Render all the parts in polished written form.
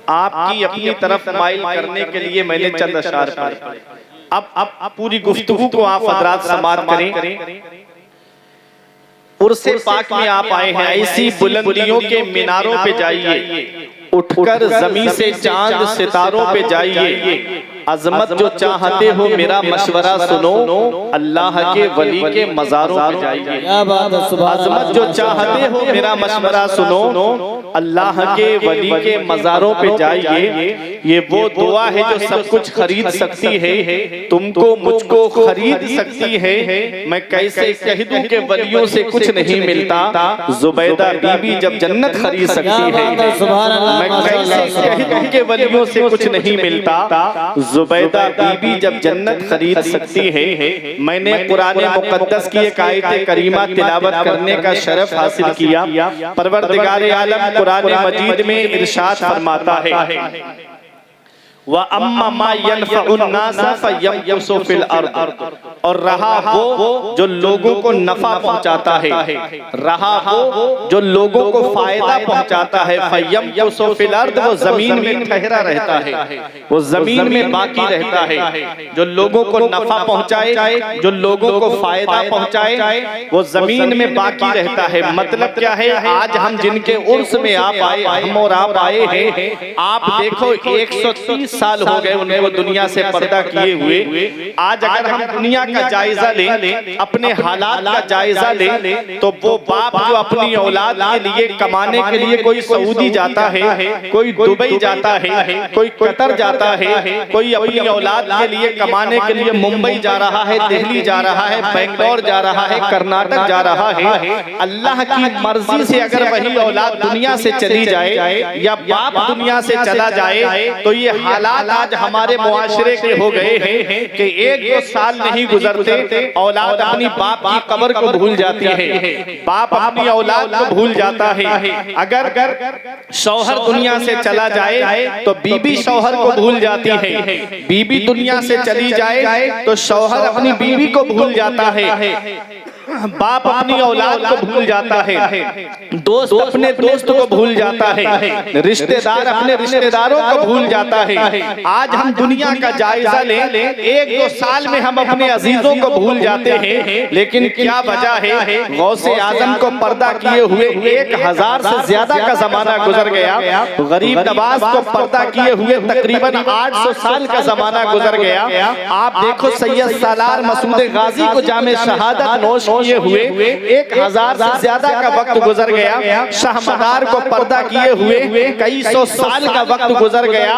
आपकी अपनी तरफ माइल करने के लिए मैंने चंद अशआर पढ़े। अब पूरी गुफ्तगू को आप हज़रात समाअत करें। उर्से पाक में आप आए हैं, ऐसी बुलंदियों के मीनारों पे जाइए, उठकर ज़मीन से चांद सितारों पे जाइए, अजमत जो चाहते हो मेरा मशवरा सुनो, अल्लाह के वली के मज़ारों पे जाइए। अजमत जो चाहते हो मेरा मशवरा सुनो, अल्लाह के वली के मज़ारों पे जाइए। ये वो दुआ है जो सब कुछ खरीद सकती है, तुमको मुझको खरीद सकती है। मैं कैसे कह दूं कि वलियों से कुछ नहीं मिलता, जुबैदा बीबी जब जन्नत खरीद सकती है। मैं कैसे कह दूं कि वलियों से कुछ नहीं मिलता, जुबैदा बीबी जब जन्नत खरीद सकती है। मैंने कुरान मुकद्दस की एक आयत करीमा तिलावत करने का शरफ हासिल किया। परवरदिगार आलम कुरान मजीद में इरशाद फरमाता है, व अम्मा मा यनफ़उन नास फयमकुसु फिल अर्द, और रहा वो जो लोगों को नफा पहुंचाता है, रहा वो जो लोगों को फायदा पहुंचाता है, फयमकुसु फिल अर्द, वो जमीन में ठहरा रहता है, वो जमीन में बाकी रहता है। जो लोगों को नफा पहुंचाए, जो लोगों को फायदा पहुंचाए, वो जमीन में बाकी रहता है। मतलब क्या है, आज हम जिनके उर्स में आप आए, हम और आप आए हैं, आप देखो 130 साल हो गए उन्हें वो दुनिया से पर्दा किए हुए। आज अगर हम दुनिया का जायजा लें, अपने हालात का जायजा लें, तो वो बाप जो अपनी औलाद के लिए कमाने के लिए कोई सऊदी जाता है, कोई दुबई जाता है, कोई कतर जाता है, कोई अपनी औलाद के लिए कमाने के लिए मुंबई जा रहा है, दिल्ली जा रहा है, बेंगलोर जा रहा है, कर्नाटक जा रहा है। अल्लाह की मर्जी से अगर वही औलाद दुनिया से चली जाए या बाप दुनिया से चला जाए, तो ये हालात आज हमारे मुआशरे के हो गए हैं कि 1-2 साल नहीं गुजरते औलाद अपनी बाप की कब्र को भूल जाती है, बाप अपनी औलाद को भूल जाता है। अगर शौहर दुनिया से चला जाए तो बीबी शौहर को भूल जाती है, बीबी दुनिया से चली जाए तो शौहर अपनी बीवी को भूल जाता है, बाप अपनी औलाद को भूल जाता है, दोस्त अपने दोस्त को भूल जाता है, रिश्तेदार अपने रिश्तेदारों को भूल जाता है। आज हम दुनिया का जायजा लें, 1-2 साल में हम अपने अजीजों को भूल जाते हैं। लेकिन क्या वजह है, गौसे आजम को पर्दा किए हुए 1000 से ज्यादा का जमाना गुजर गया, गरीब नवाज को पर्दा किए हुए तकरीबन 800 साल का जमाना गुजर गया। आप देखो सैयद सालार मसूद गाजी को जामे शहादत नोश किए हुए 1000 से ज्यादा का वक्त गुजर गया, शाहमदार को पर्दा किए हुए कई सौ साल का वक्त गुजर गया।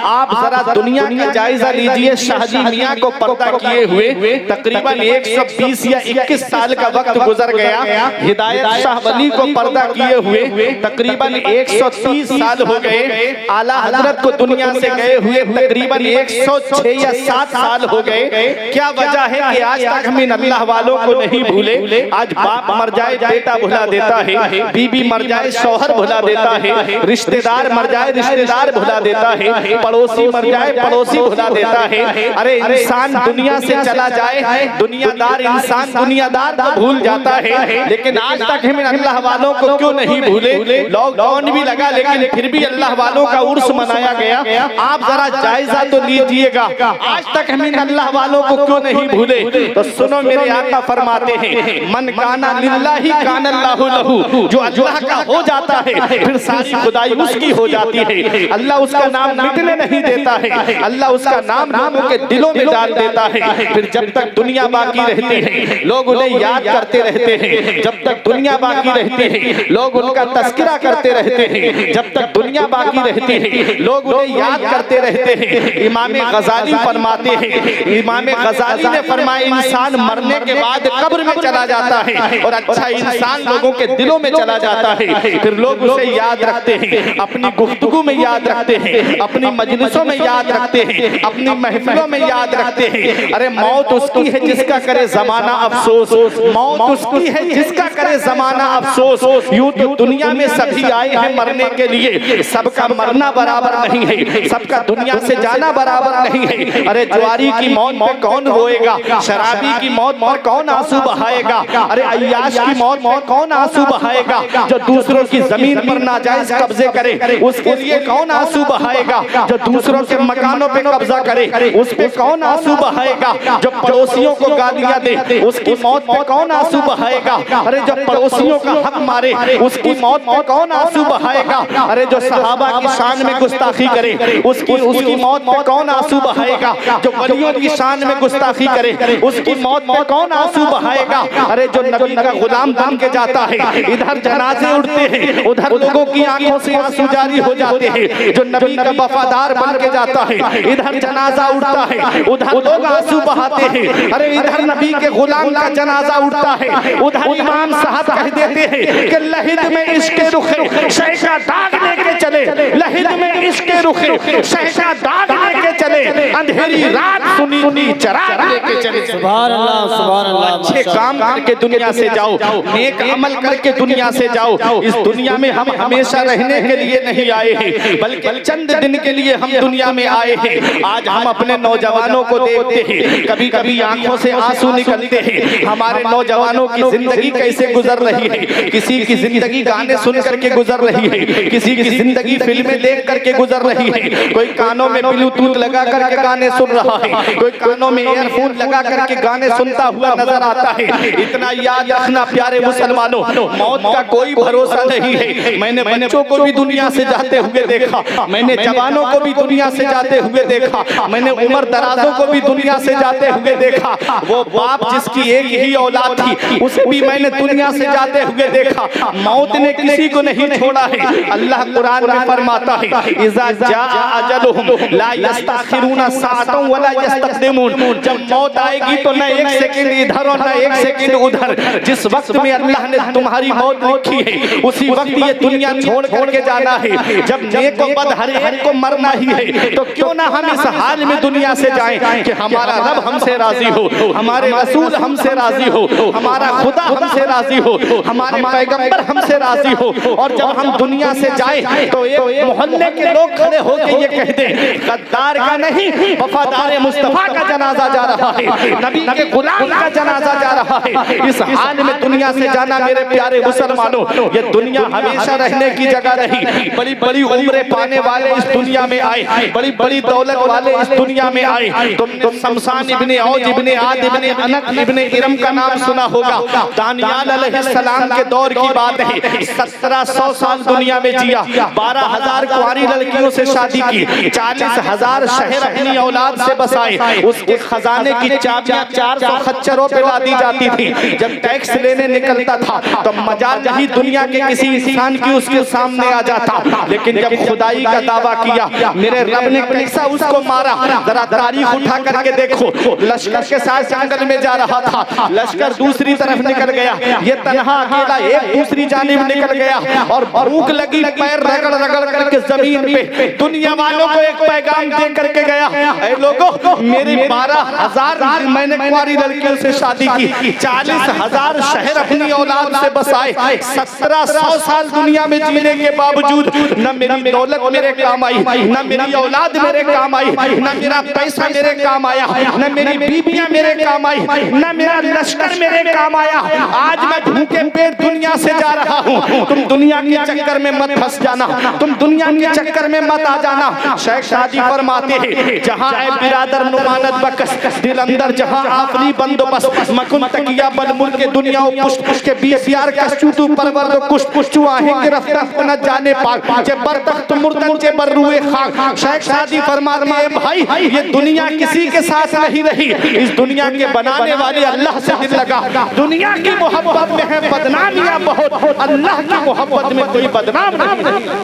आप जरा दुनिया का जायजा लीजिए, शाहजी मियां को पर्दा किए हुए तकरीबन 120 या 21 साल का वक्त गुजर गया। हिदायत शाह वली को पर्दा किए हुए तकरीबन 130 साल हो गए। आला हजरत को दुनिया से गए हुए तकरीबन 106 या 7 साल हो गए। क्या वजह है कि आज तक हम इन अल्लाह वालों को नहीं भूले। आज बाप मर जाए बेटा भुला देता है, बीबी मर जाए शौहर भुला देता है, रिश्तेदार मर जाए रिश्तेदार भुला देता है, पड़ोसी मर जाए पड़ोसी भुला देता है। अरे इंसान दुनिया से चला जाए, दुनियादार इंसान दुनियादार को भूल जाता है। लेकिन आज तक हम अल्लाह वालों को क्यों नहीं भूले। लॉकडाउन भी लगा लेकिन फिर भी अल्लाह वालों का उर्स मनाया गया। आप जरा जायजा तो लीजिएगा, आज तक हम अल्लाह वालों को क्यों नहीं भूले। तो सुनो, मेरे आका फरमाते हैं, मन काना लिल्लाही काना अल्लाहु लहू, जो अल्लाह का हो जाता है फिर सारी खुदाई उसकी हो जाती है। अल्लाह उसका नाम मिटने नहीं देता है, अल्लाह उसका नाम लोगों के दिलों में डाल देता है। फिर जब तक दुनिया बाकी रहती है लोग उन्हें याद करते रहते हैं, जब तक दुनिया बाकी रहती है लोग उनका तस्करा करते रहते हैं, जब तक दुनिया बाकी रहती है लोग उन्हें याद करते रहते हैं। इमाम गजाली फरमाते हैं, इमाम गजाली ने फरमाया, इंसान मरने के बाद कब्र में चला जाता है और अच्छा इंसान लोगों के दिलों में चला जाता है। फिर लोग उसे याद रखते हैं, अपनी गुफ्तगू में याद रखते हैं, अपनी मजलिसों में याद रखते हैं, अपनी महफिलों में याद रखते हैं। अरे मौत उसकी है जिसका करे जमाना अफसोस, मौत उसकी है जिसका करे जमाना अफसोस। यूं तो दुनिया में सभी आए हैं मरने के लिए, सबका मरना बराबर नहीं है, सबका दुनिया से जाना बराबर नहीं है। अरे जुआरी की मौत पर कौन रोएगा, शराबी की मौत पर कौन आंसू बहाएगा, बहाएगा। अरे अय्याश की मौत में कौन आंसू बहाएगा? जो दूसरों की जमीन पर नाजायज कब्जे करे उसके लिए कौन आंसू बहाएगा? जो दूसरों के मकानों पे कब्जा करे उस पे कौन आंसू बहाएगा? जो पड़ोसियों को गालियां दे उसकी मौत में कौन आंसू बहाएगा? अरे जो पड़ोसियों का हक मारे उसकी मौत में कौन आंसू बहाएगा? अरे जो सहाबा की शान में गुस्ताखी करे उसकी मौत में कौन आंसू बहाएगा? जो वलियों की शान में गुस्ताखी करे उसकी मौत में कौन आंसू बहाएगा? अरे जो नबी का गुलाम बन के जाता है, इधर जनाजे उठते हैं, उधर लोगों की आंखों से आंसू जारी हो जाते हैं। जो नबी का वफादार बन के जाता है, इधर जनाजा उठता है, उधर लोग आंसू बहाते हैं। अरे इधर नबी के गुलाम का जनाजा उठता है, उधर इमाम साहब कह देते हैं कि लहिद में इश्क रुखे शह का दाग लेके चले, लहिद में इश्क रुखे शह का दाग लेके चले, अंधेरी रात सुनी चराग लेके चले। सुभान अल्लाह, सुभान अल्लाह। अच्छे काम करके दुनिया से जाओ, नेक अमल करके दुनिया से जाओ। इस दुनिया में हम हमेशा रहने के लिए नहीं आए हैं, बल्कि चंद दिन के लिए हम दुनिया में आए हैं। आज हम अपने नौजवानों को देखते हैं, कभी कभी आंखों से आंसू निकलते हैं। हमारे नौजवानों की जिंदगी कैसे गुजर रही है? किसी की जिंदगी गाने सुन करके गुजर रही है, किसी की जिंदगी फिल्में देख करके गुजर रही है। कोई कानों में ब्लूटूथ लगा करके गाने सुन रहा है, कोई कानों में ईयरफोन लगा करके गाने सुनता हुआ नजर आता है। इतना याद रखना प्यारे मुसलमानों, मौत का कोई भरोसा नहीं है। मैंने बच्चों को भी दुनिया से जाते हुए देखा, मैंने जवानों को भी दुनिया से जाते हुए देखा, मैंने उम्र दराजों को भी दुनिया से जाते हुए देखा। वो बाप जिसकी एक ही औलाद थी उसे भी मैंने दुनिया से जाते हुए देखा। मौत ने किसी को नहीं छोड़ा है। अल्लाह कुरान में फरमाता है इज़ा जाअ अजलुहुम ला यस्तखिरूना साअतन वला यस्तक़दिमून। जब मौत आएगी तो न एक सेकंड इधर और न एक सेकंड उधर। जिस वक्त में अल्लाह ने तुम्हारी मौत लिखी है उसी वक्त ये दुनिया छोड़ करके जाना है। जब नेक व बद हर एक को मरना ही है तो क्यों ना हम इस हाल में दुनिया से जाएं कि हमारा रब हमसे राजी हो, हमारे रसूल हमसे राजी हो, हमारा खुदा हमसे राजी हो, हमारे पैगंबर हमसे राजी हो। और जब हम दुनिया से जाए तो एक मोहल्ले के लोग खड़े होकर ये कह दें गद्दार का नहीं वफादार मुस्तफा का जनाजा जा रहा है, नबी के गुलाम का जनाजा जा रहा है। इस हाल में दुनिया से जाना मेरे प्यारे मुसलमानों, ये दुनिया हमेशा रहने की जगह नहीं। बड़ी बड़ी उम्रें पाने वाले इस दुनिया में आए, बड़ी बड़ी दौलत वाले इस दुनिया में आए। तुम शमशान इब्ने औज इब्ने आद इब्ने अनक इब्ने इरम का नाम सुना होगा। दानियाल अलैहिस्सलाम के दौर की बात है, 1700 साल दुनिया में जिया, 12,000 कुंवारी लड़कियों से शादी की, 40,000 शहर अपनी औलाद से बसाए। उसके खजाने की चाबियां 400 खच्चरों पे लादी जाती थी। जब टैक्स लेने निकलता था तो मजाल नहीं दुनिया के किसी इंसान की उसके सामने आ जाता। लेकिन जब खुदाई का दावा किया, मेरे रब ने कैसा उसको मारा, जरा तारीख उठा करके देखो। लश्कर के साथ जंगल में जा रहा था, लश्कर दूसरी तरफ निकल गया, ये तन्हा अकेला एक दूसरी जानिब निकल गया और भूख लगी, पैर रगड़ रगड़ करके जमीन पे दुनिया वालों को एक पैगाम दे करके गया, ऐ लोगों मेरी 12,000 मैंने कुंवारी लड़कियों से शादी की, 40,000 शहर अपनी औलाद से बसाए, 1700 साल दुनिया में जीने के बावजूद न मेरी दौलत मेरे काम आई, न मेरी औलाद मेरे काम आई, न मेरा पैसा मेरे काम आया, न मेरी बीबियां मेरे काम आई, न मेरा लश्कर मेरे काम आया। आज मैं भूखे पेट दुनिया से जा रहा हूँ। तुम दुनिया के चक्कर में मत फंस जाना, तुम दुनिया के चक्कर में मत आ जाना। शेख शादी फरमाते हैं जहाँ ऐ बिरादर नुमानत बकस दिल अंदर जहाँ आखिरी बंदोबस्त मकुन तकिया बल मुल्क दुनिया पुष्ट पुष्ट के बीस यार का चूतू परवर दो कुछ पुष्ट चुआहे के रफ्ता न जाने पाक जे बरतख्त मुर्दन जे बर्रुए खाक। शेख शादी फरमाते हैं भाई ये दुनिया किसी के साथ नहीं रही, इस दुनिया के बनाने वाले अल्लाह से दिल लगा। दुनिया की मोहब्बत में है बदनामियां बहुत, अल्लाह की मोहब्बत में कोई बदनाम नहीं।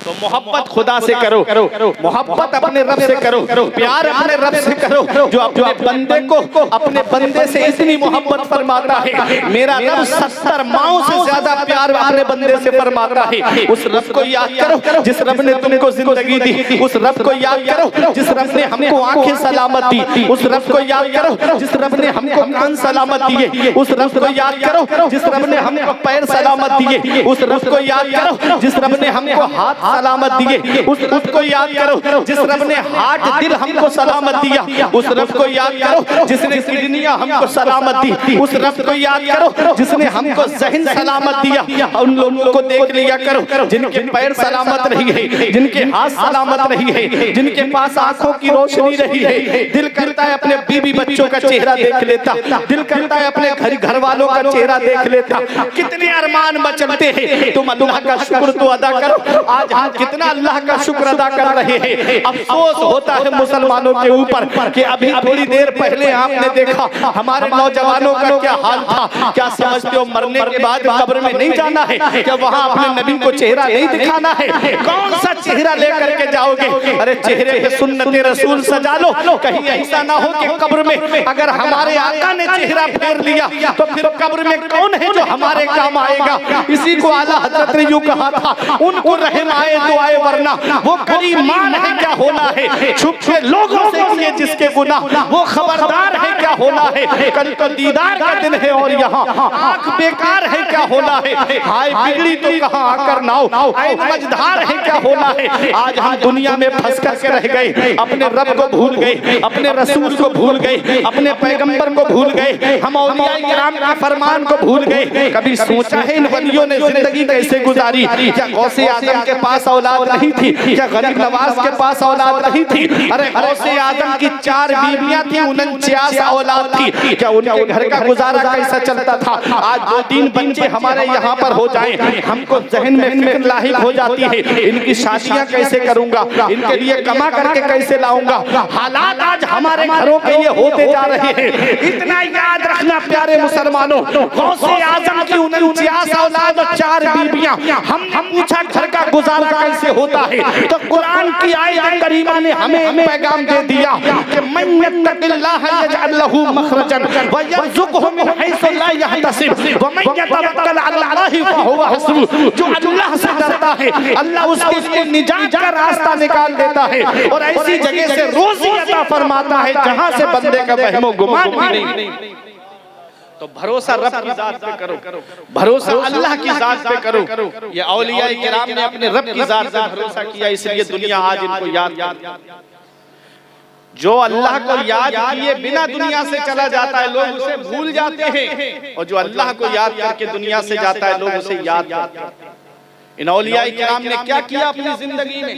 तो मोहब्बत खुदा से करो, मोहब्बत अपने रब से करो, प्यार अपने रब से करो जो अपने बंदे को अपने बंदे से इतनी मोहब्बत फरमाता है। मेरा रब 70 माओं से ज्यादा प्यार अपने बंदे से फरमाता है। उस रब को याद करो जिस रब ने तुमको जिंदगी दी, उस रब को याद करो जिस रब ने हमको आंखें सलामत दी, उस रब को याद करो जिस रब ने हमको कान सलामत दिए, उस रब को याद करो जिस रब ने हमको पैर सलामत दिए, उस रब को याद करो जिस रब ने हमको हाथ सलामत दिए, उस रब को याद करो जिस रब ने हार्ट दिल हमको सलामत दिया, उस रब को याद करो जिसने किडनियां हमको सलामत दी, उस रब को याद करो जिसने हमको ज़हन सलामत दिया। उन लोगों को देख लिया करो जिनके पैर सलामत नहीं है, जिनके हाथ सलामत नहीं है, जिनके पास आंखों की रोशनी नहीं है। दिल करता है अपने बीवी बच्चों का चेहरा देख लेता, दिल करता है अपने घर वालों का चेहरा देख लेता। कितने अरमान मचलते हैं, तुम अल्लाह का शुक्र तो अदा करो। आज हम कितना अल्लाह का शुक्र अदा कर रहे हैं। अफसोस होता है मुसलमानों के ऊपर कि अभी थोड़ी देर पहले आपने देखा हमारे नौजवानों का क्या हाल था। क्या समझते हो मरने के बाद कब्र में नहीं जाना है? क्या वहाँ अपने नबी को चेहरा नहीं दिखाना है? कौन सा चेहरा लेकर के जाओगे? अरे चेहरे पे सुन्नते रसूल सजा लो, कहीं ऐसा ना हो कि कब्र में अगर हमारे आका ने चेहरा फेर लिया तो फिर कब्र में कौन है जो हमारे काम आएगा? इसी को आला हजरत ने यूं कहा था, उनको रहम आए तो आए वरना वो करीमान है क्या होना है। छुप के लोगों से किए जिसके गुनाह वो खबरदार है क्या होना है। कल तो दीदार का दिन है और यहाँ आंख बेकार है क्या होना है। हाय बिगड़ी तो कहाँ आकर नाव ऐन मझधार है क्या होना है। आज हम दुनिया में फंस कर के रह गए, अपने रब को भूल गए, अपने रसूल को भूल गए, अपने पैगंबर को भूल गए, हम औलिया किराम के फरमान को भूल गए। कभी सोचा है इन वलियों ने जिंदगी कैसे गुजारी? क्या गौसे आजम के पास औलाद नहीं थी? क्या गरीब नवाज के पास औलाद नहीं थी? अरे गौसे आजम की 4 बीवियां थी, 49 औलाद थी। क्या उनके घर का गुजारा कैसा चलता था? आज 2-3 बच्चे हमारे यहाँ पर हो जाएं, हमको जहन में फिक्र लाहिक हो जाती है, इनकी शादियां कैसे करूंगा, इनके लिए कमा करके कैसे लाऊंगा। हालात आज हमारे घरों के ये होते जा रहे हैं। इतना याद रखना प्यारे मुसलमानों, गौसे आजम की 49 औलाद और 4 बीबियां। हम पूछा घर का गुजारा कैसे होता है, तो कुरान की आयत करीमा ने हमें पैगाम दे दिया कि मन यत्तकिल्लाह यजअल लहू मखरजन व यरज़ुक़हु मिन हैसु ला यहतसिब व मन यतवक्कल अलल्लाहि फहुव हस्बुह। जो अल्लाह से डरता है अल्लाह उसके लिए निजात का रास्ता निकाल देता है और ऐसी जगह से रोजी अता फरमाता है जहां से बंदे का वहमो गुमान भी नहीं। तो भरोसा रब की जात पे करो, भरोसा अल्लाह की जात पे करो। ये औलिया किराम ने अपने रब की जात पे भरोसा किया, इसलिए दुनिया आज इनको याद। जो अल्लाह को याद किए बिना दुनिया से चला जाता है लोग उसे भूल जाते हैं, और जो अल्लाह को याद करके दुनिया से जाता है लोग उसे याद करते हैं। इन औलिया किराम ने क्या किया अपनी जिंदगी में?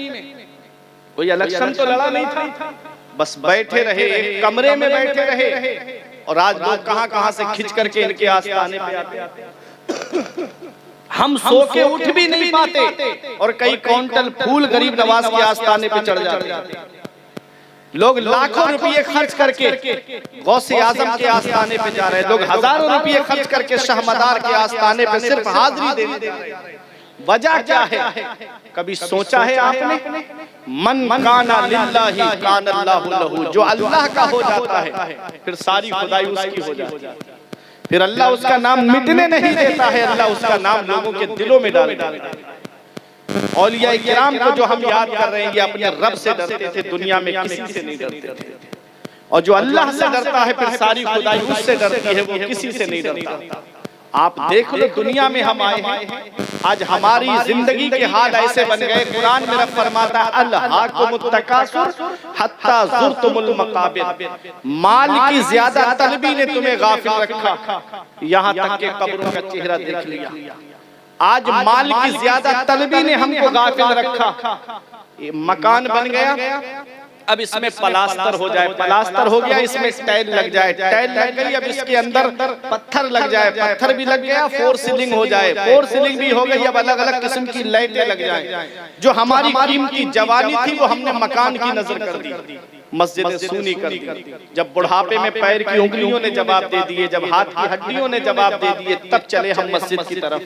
कोई इलेक्शन तो लड़ा नहीं था, बस बैठे रहे, एक कमरे में बैठे रहे, और आज लोग कहां से खिंच करके इनके आस्थाने पे आते। हम सो के उठ भी नहीं पाते और कई क्विंटल फूल गरीब नवाज के आस्थाने पे चढ़ जाते। लोग लाखों रुपये खर्च करके गौसे आजम के आस्थाने पे जा रहे हैं, लोग हजारों रुपये खर्च करके शाहमदार के आस्थाने पे सिर्फ हाजिरी देने जा रहे हैं। वजह क्या है? कभी सोचा है आपने? मन काना लिल्लाहि काना अल्लाहु लहू। जो अल्लाह का हो जाता है फिर सारी खुदाई उसकी हो जाती है, फिर अल्लाह उसका नाम मिटने नहीं देता है, अल्लाह उसका नाम लोगों के दिलों में डाल देता है। औलिया किराम को जो हम याद कर रहे हैं ये अपने रब से डरते थे, दुनिया में किसी से नहीं डरते थे। और जो अल्लाह से डरता है फिर सारी खुदाई उससे डरती है, वो किसी से नहीं डरता। आप देख लो दुनिया में हम आए हैं, आज हमारी जिंदगी के हाल ऐसे बन गए। कुरान में रब फरमाता है अल्हाकुमुत तकासुर हत्ता ज़ुरतुमुल मकाबिर। माल की ज्यादा तलबी ने तुम्हें गाफिल रखा, यहाँ तक के कब्रों का चेहरा देख लिया। आज माल की ज्यादा तलबी ने हमको गाफिल रखा। मकान बन गया, अब इसमें प्लास्टर हो जाए, प्लास्टर हो गया, इसमें टाइल लग जाए, टाइल लग गई, अब इसके अंदर पत्थर लग जाए, पत्थर भी लग गया, फोर सीलिंग हो जाए, फोर सीलिंग भी हो गई, अब अलग अलग किस्म की लाइटें लग जाए। जो हमारी कीमती जवानी थी वो हमने मकान की नजर कर दी, मस्जिदें सूनी कर दी। जब बुढ़ापे में पैर की उंगलियों ने जवाब दे दिए, जब हाथ की हड्डियों ने जवाब दे दिए, तब चले हम मस्जिद की तरफ।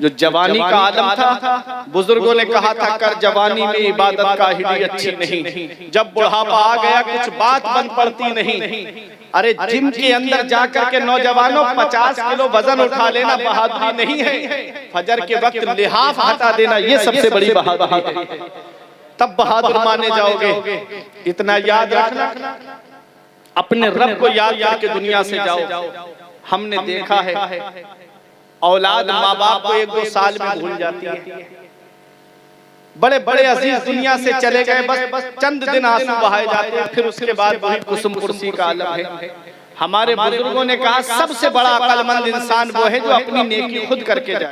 जो जवानी का आलम था, बुजुर्गों ने कहा था कर जवानी में इबादत का हिडी अच्छी नहीं, जब बुढ़ापा आ गया कुछ बात बन पड़ती नहीं। अरे जिम के अंदर जाकर के नौजवानों 50 किलो वजन उठा लेना बहादुरी नहीं है, फजर के वक्त लिहाफ हटा देना ये सबसे बड़ी बहादुरी है, तब बहादुर माने जाओगे। इतना याद रखना, अपने रब को याद करके दुनिया से जाओ। हमने देखा है औलाद माँ बाप को 1-2 साल में भूल जाती है, बड़े बड़े अजीज दुनिया से चले गए, बस चंद दिन आंसू बहाए जाते हैं, फिर उसके बाद वही कुसुम कुर्सी का आलम है। हमारे बुजुर्गों ने कहा सबसे बड़ा अक्लमंद इंसान वो है जो अपनी नेकी खुद करके जाए।